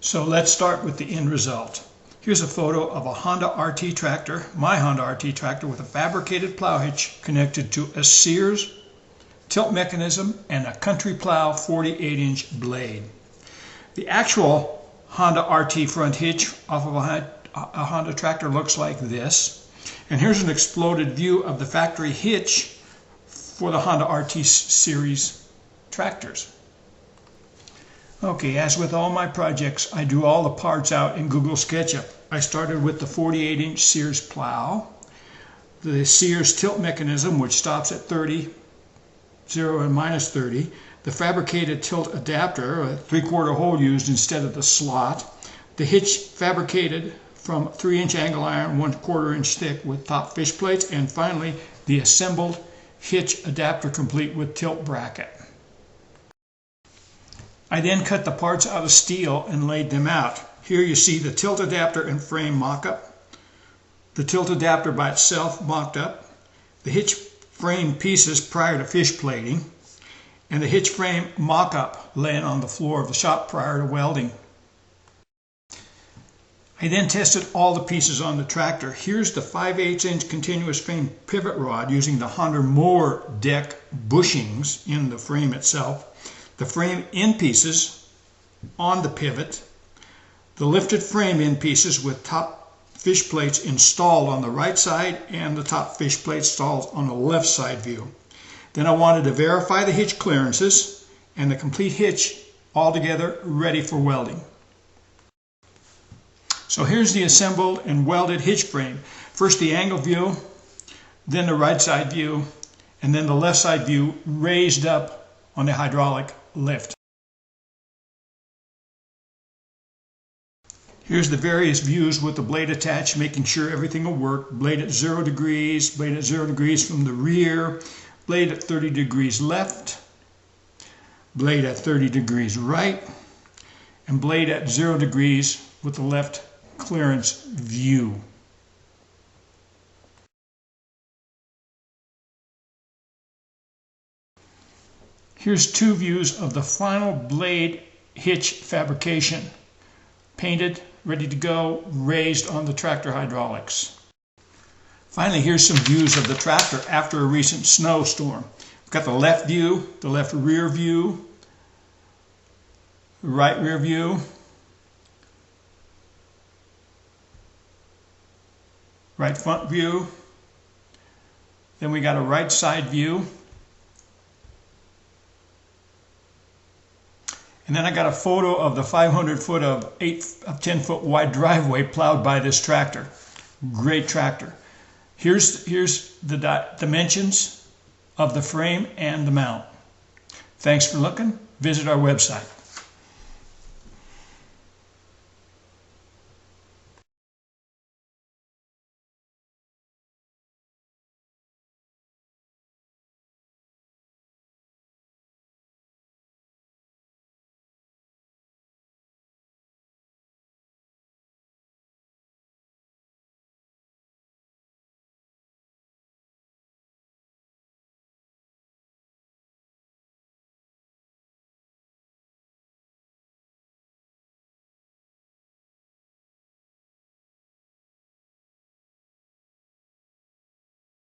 So let's start with the end result. Here's a photo of a Honda RT tractor, my Honda RT tractor, with a fabricated plow hitch connected to a Sears tilt mechanism and a Country Plow 48-inch blade. The actual Honda RT front hitch off of a Honda tractor looks like this. And here's an exploded view of the factory hitch for the Honda RT series tractors. Okay, as with all my projects, I drew all the parts out in Google SketchUp. I started with the 48-inch Sears plow, the Sears tilt mechanism, which stops at 30, 0 and minus 30, the fabricated tilt adapter, a 3/4 hole used instead of the slot, the hitch fabricated from 3-inch angle iron, 1/4 inch thick with top fish plates, and finally the assembled hitch adapter complete with tilt bracket. I then cut the parts out of steel and laid them out. Here you see the tilt adapter and frame mock-up, the tilt adapter by itself mocked up, the hitch frame pieces prior to fish plating, and the hitch frame mock-up laying on the floor of the shop prior to welding. I then tested all the pieces on the tractor. Here's the 5/8 inch continuous frame pivot rod using the Honda mower deck bushings in the frame itself, the frame end pieces on the pivot, the lifted frame end pieces with top fish plates installed on the right side and the top fish plate installed on the left side view. Then I wanted to verify the hitch clearances and the complete hitch all together ready for welding. So here's the assembled and welded hitch frame. First the angle view, then the right side view, and then the left side view raised up on the hydraulic lift. Here's the various views with the blade attached, making sure everything will work. Blade at 0 degrees, blade at 0 degrees from the rear, blade at 30 degrees left, blade at 30 degrees right, and blade at 0 degrees with the left clearance view. Here's two views of the final blade hitch fabrication. Painted, ready to go, raised on the tractor hydraulics. Finally, here's some views of the tractor after a recent snowstorm. We've got the left view, the left rear view, right rear view, right front view, then we got a right side view, and then I got a photo of the 500 foot of 10 foot wide driveway plowed by this tractor. Great tractor. Here's the dimensions of the frame and the mount. Thanks for looking. Visit our website.